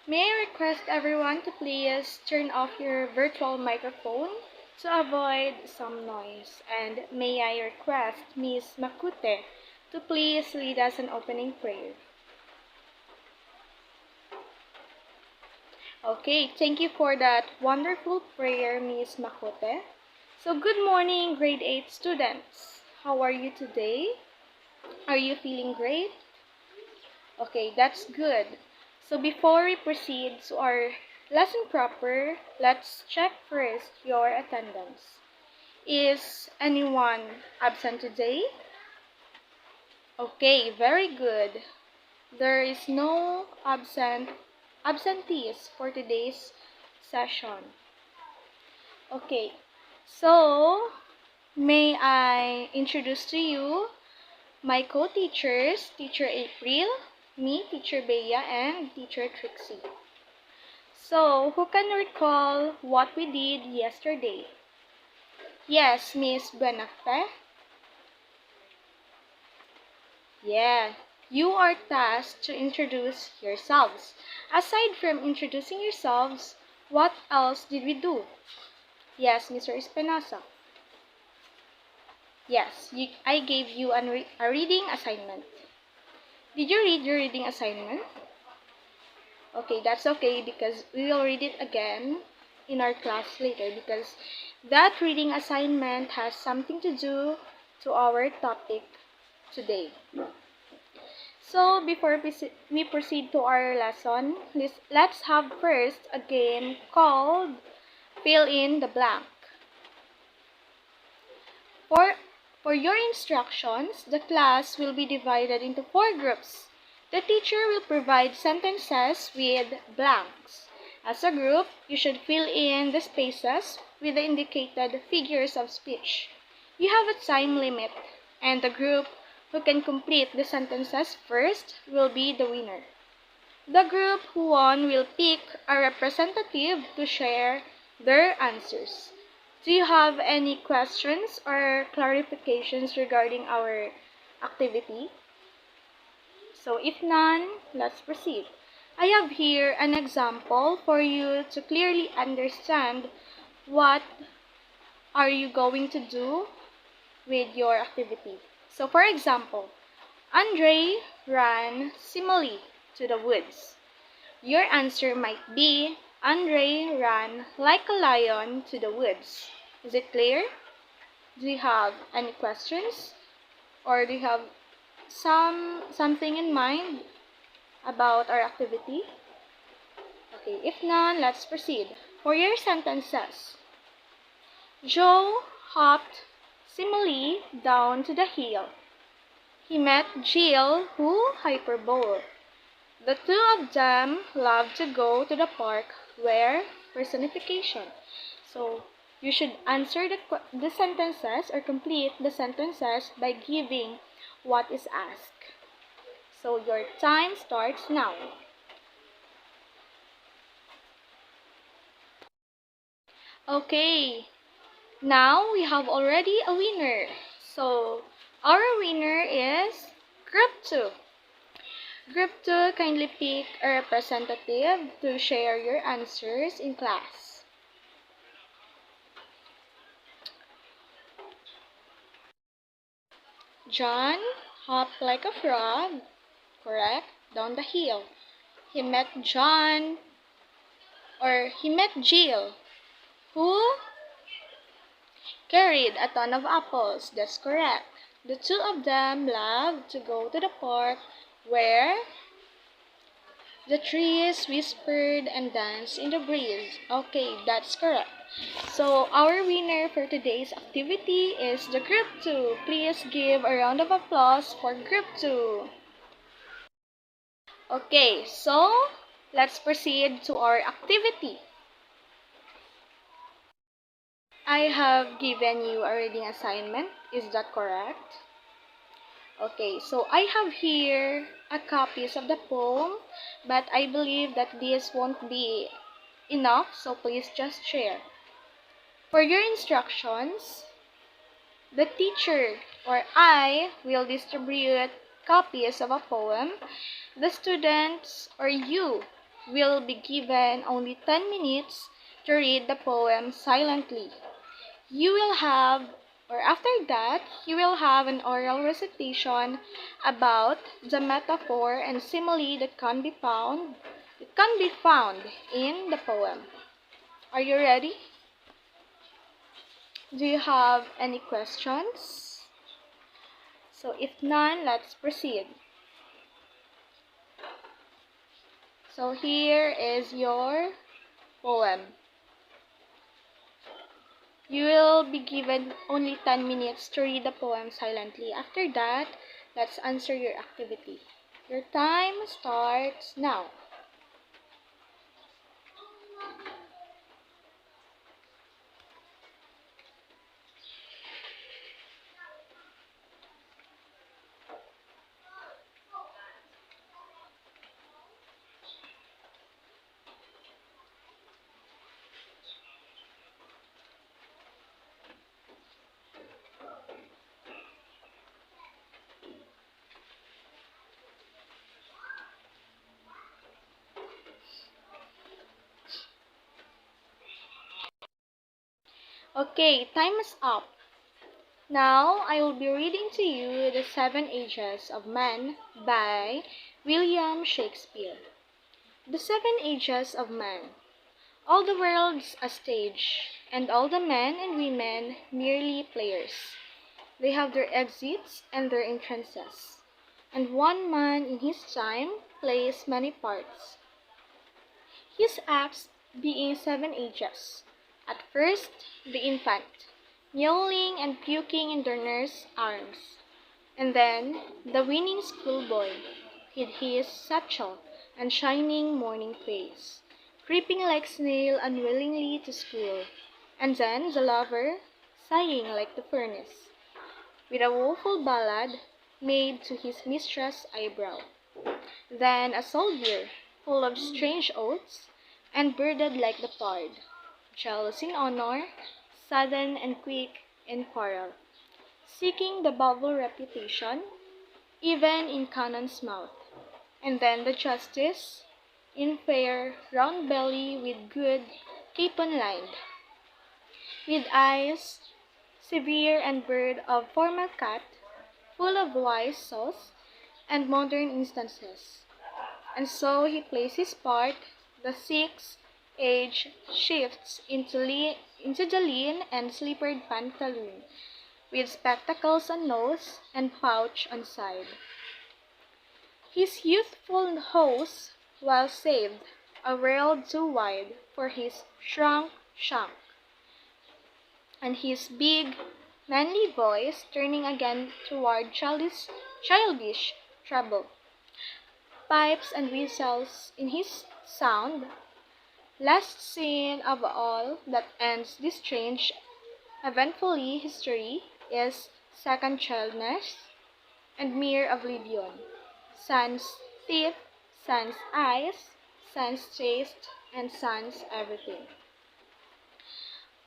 May I request everyone to please turn off your virtual microphone to avoid some noise. And may I request Ms. Makute to please lead us an opening prayer. Okay, thank you for that wonderful prayer, Ms. Makute. So good morning, grade 8 students. How are you today? Are you feeling great? Okay, that's good. So before we proceed to our lesson proper, let's check first your attendance. Is anyone absent today? Okay, very good. There is no absentees for today's session. Okay, so may I introduce to you my co-teachers, Teacher April, me, Teacher Bea, and Teacher Trixie. So, who can recall what we did yesterday? Yes, Miss Buenafe? Yeah, you are tasked to introduce yourselves. Aside from introducing yourselves, what else did we do? Yes, Mr. Espinosa. Yes, I gave you a reading assignment. Did you read your reading assignment? Okay, that's okay because we will read it again in our class later because that reading assignment has something to do to our topic today. So before we proceed to our lesson, let's have first a game called Fill in the Blank. For your instructions, the class will be divided into 4 groups. The teacher will provide sentences with blanks. As a group, you should fill in the spaces with the indicated figures of speech. You have a time limit, and the group who can complete the sentences first will be the winner. The group who won will pick a representative to share their answers. Do you have any questions or clarifications regarding our activity? So if none, let's proceed. I have here an example for you to clearly understand what are you going to do with your activity. So for example, Andre ran similarly to the woods. Your answer might be, Andre ran like a lion to the woods. Is it clear? Do you have any questions? Or do you have something in mind about our activity? Okay, if none, let's proceed. For your sentences, Joe hopped similarly down to the hill. He met Jill, who hyperboled. The two of them loved to go to the park where personification. So, you should answer the sentences or complete the sentences by giving what is asked. So, your time starts now. Okay, now we have already a winner. So, our winner is Group 2. Group 2, kindly pick a representative to share your answers in class. John hopped like a frog, correct, down the hill. He met Jill, who carried a ton of apples. That's correct. The two of them loved to go to the park where the trees whispered and danced in the breeze. Okay, that's correct. So, our winner for today's activity is the Group 2. Please give a round of applause for Group 2. Okay, so let's proceed to our activity. I have given you a reading assignment. Is that correct? Okay, so I have here a copies of the poem, but I believe that this won't be enough, so please just share. For your instructions, the teacher or I will distribute copies of a poem. The students or you will be given only 10 minutes to read the poem silently. You will have, or after that, you will have an oral recitation about the metaphor and simile that can be found in the poem. Are you ready? Do you have any questions? So if none, let's proceed. So here is your poem. You will be given only 10 minutes to read the poem silently. After that, let's answer your activity. Your time starts now. Okay, time is up. Now, I will be reading to you The Seven Ages of Man by William Shakespeare. The Seven Ages of Man. All the world's a stage, and all the men and women merely players. They have their exits and their entrances, and one man in his time plays many parts. His acts being seven ages. At first, the infant, mewling and puking in their nurse's arms, and then the winning schoolboy, with his satchel and shining morning face, creeping like snail unwillingly to school, and then the lover, sighing like the furnace, with a woeful ballad made to his mistress' eyebrow. Then a soldier, full of strange oaths, and bearded like the pard, jealous in honor, sudden and quick in quarrel, seeking the bubble reputation, even in cannon's mouth. And then the justice, in fair, round belly with good capon lined, with eyes severe and bird of formal cut, full of wise sauce and modern instances. And so he plays his part. The sixth age shifts into the lean and slippered pantaloon, with spectacles on nose and pouch on side. His youthful hose, while saved, a world too wide for his shrunk shank, and his big, manly voice turning again toward childish treble. Pipes and whistles in his sound. Last scene of all that ends this strange, eventfully history is second childness and mere oblivion. Sans teeth, sans eyes, sans taste, and sans everything.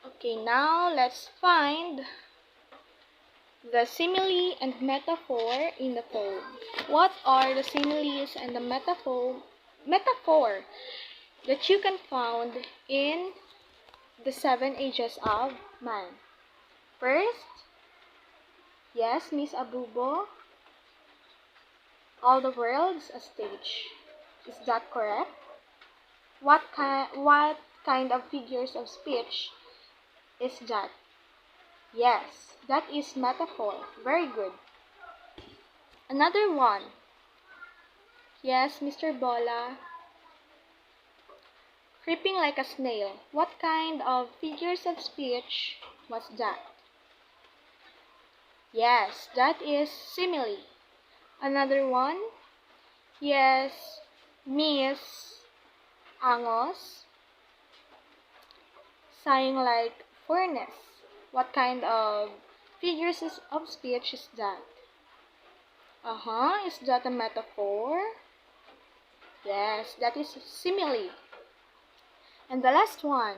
Okay, now let's find the simile and metaphor in the poem. What are the similes and the metaphor that you can find in the seven ages of man? First, yes, Miss Abubo, all the world's a stage. Is that correct? What kind of figures of speech is that? Yes, that is metaphor. Very good. Another one. Yes, Mr. Bola. Creeping like a snail. What kind of figures of speech was that? Yes, that is simile. Another one. Yes, Miss Angos. Sighing like furnace. What kind of figures of speech is that? Is that a metaphor? Yes, that is simile. And the last one.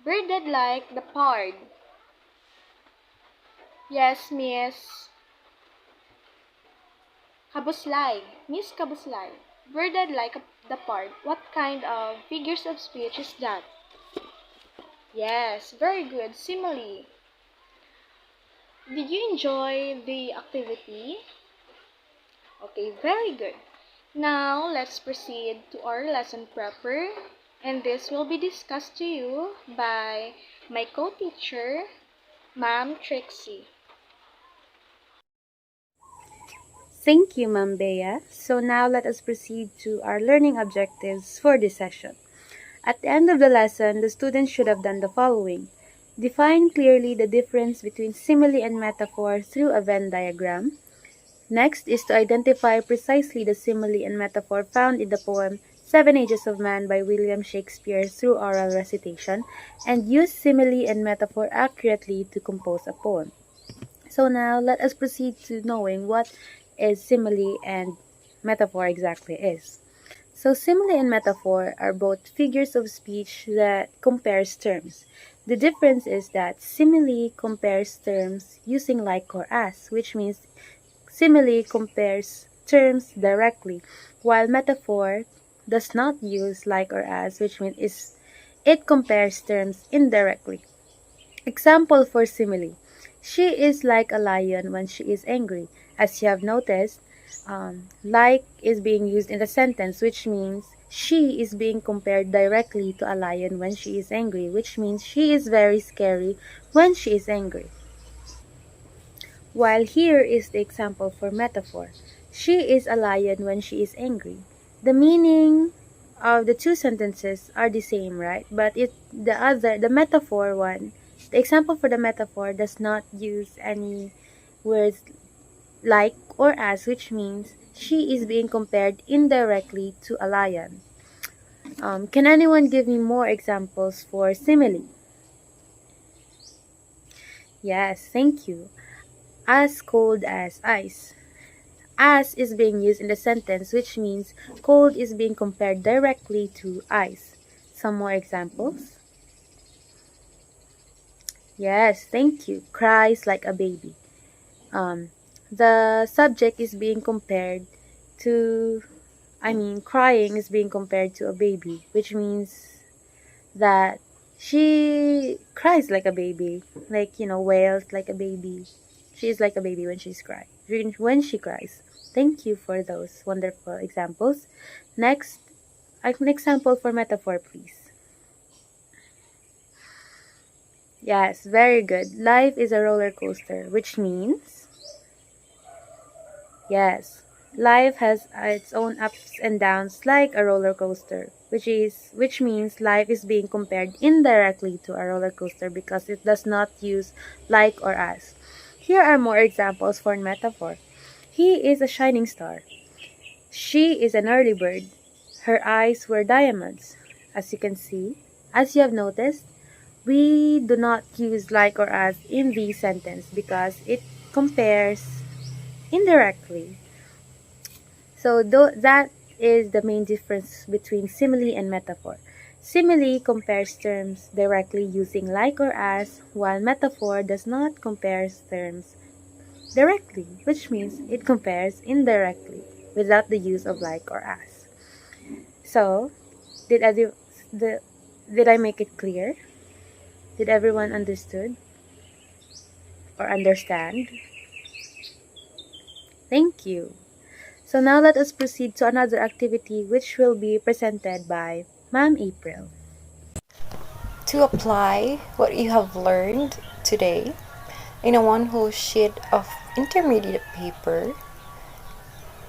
Bearded like the pard. Yes, Miss Kabuslay. Miss Kabuslay. Birded like the park. What kind of figures of speech is that? Yes, very good. Simile. Did you enjoy the activity? Okay, very good. Now, let's proceed to our lesson prepper. And this will be discussed to you by my co-teacher, Ma'am Trixie. Thank you, Ma'am Bea. So now let us proceed to our learning objectives for this session. At the end of the lesson, the students should have done the following. Define clearly the difference between simile and metaphor through a Venn diagram. Next is to identify precisely the simile and metaphor found in the poem Seven Ages of Man by William Shakespeare through oral recitation, and use simile and metaphor accurately to compose a poem. So now let us proceed to knowing what is simile and metaphor exactly is. So simile and metaphor are both figures of speech that compares terms. The difference is that simile compares terms using like or as, which means simile compares terms directly, while metaphor does not use like or as, which means it compares terms indirectly. Example for simile. She is like a lion when she is angry. As you have noticed, like is being used in the sentence, which means she is being compared directly to a lion when she is angry, which means she is very scary when she is angry. While here is the example for metaphor. She is a lion when she is angry. The meaning of the two sentences are the same, right? But the metaphor one, the example for the metaphor does not use any words like or as, which means she is being compared indirectly to a lion. Can anyone give me more examples for simile? Yes, thank you. As cold as ice. As is being used in the sentence, which means cold is being compared directly to ice. Some more examples? Yes, thank you. Cries like a baby. The subject is being compared to, crying is being compared to a baby, which means that she cries like a baby, like, wails like a baby. She is like a baby when when she cries. Thank you for those wonderful examples. Next, an example for metaphor, please. Yes, very good. Life is a roller coaster, which means, yes, life has its own ups and downs like a roller coaster, which means life is being compared indirectly to a roller coaster because it does not use like or as. Here are more examples for metaphor. He is a shining star. She is an early bird. Her eyes were diamonds. As you can see, as you have noticed, we do not use like or as in the sentence because it compares indirectly. So that is the main difference between simile and metaphor. Simile compares terms directly using like or as, while metaphor does not compare terms directly, which means it compares indirectly without the use of like or as. So, did I do did I make it clear? Did everyone understood or understand? Thank you. So now let us proceed to another activity which will be presented by Ma'am April. To apply what you have learned today in a one whole sheet of intermediate paper,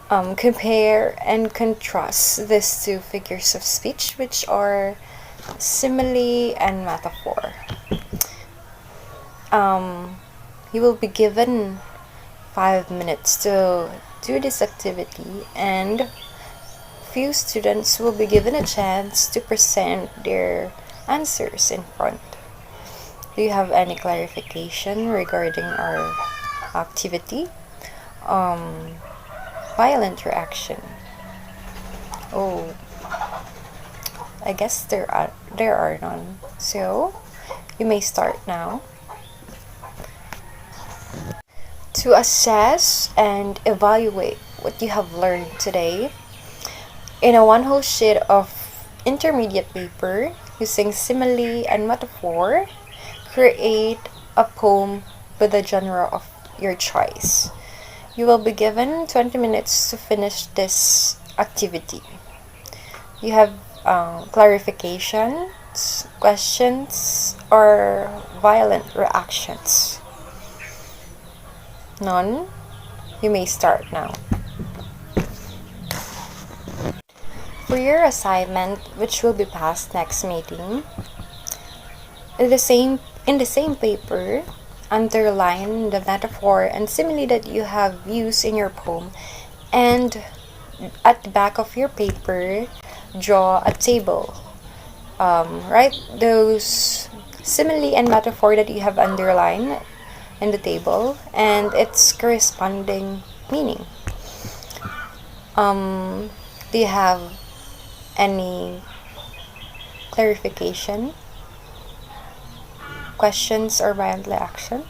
compare and contrast these two figures of speech, which are simile and metaphor. You will be given 5 minutes to do this activity, and few students will be given a chance to present their answers in front. Do you have any clarification regarding our activity? Violent reaction. Oh, I guess there are none. So you may start now. To assess and evaluate what you have learned today. In a one whole sheet of intermediate paper, using simile and metaphor, create a poem with the genre of your choice. You will be given 20 minutes to finish this activity. You have clarifications, questions, or violent reactions? None? You may start now. For your assignment, which will be passed next meeting, in the same paper, underline the metaphor and simile that you have used in your poem, and at the back of your paper, draw a table. Write those simile and metaphor that you have underlined in the table and its corresponding meaning. Do you have any clarification, questions, or violent reaction?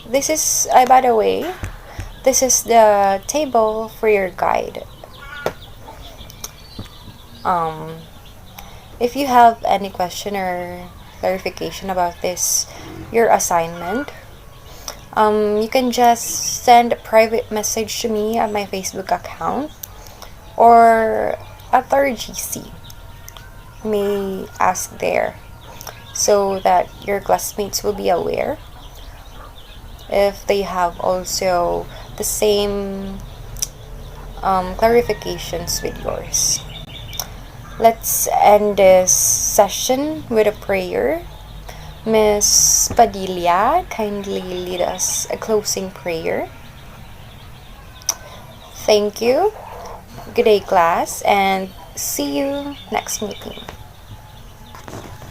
This is, by the way, this is the table for your guide. If you have any question or clarification about this, your assignment, you can just send a private message to me at my Facebook account or at our GC. You may ask there so that your classmates will be aware if they have also the same clarifications with yours. Let's end this session with a prayer. Miss Padilla, kindly lead us a closing prayer. Thank you. Good day, class, and see you next meeting.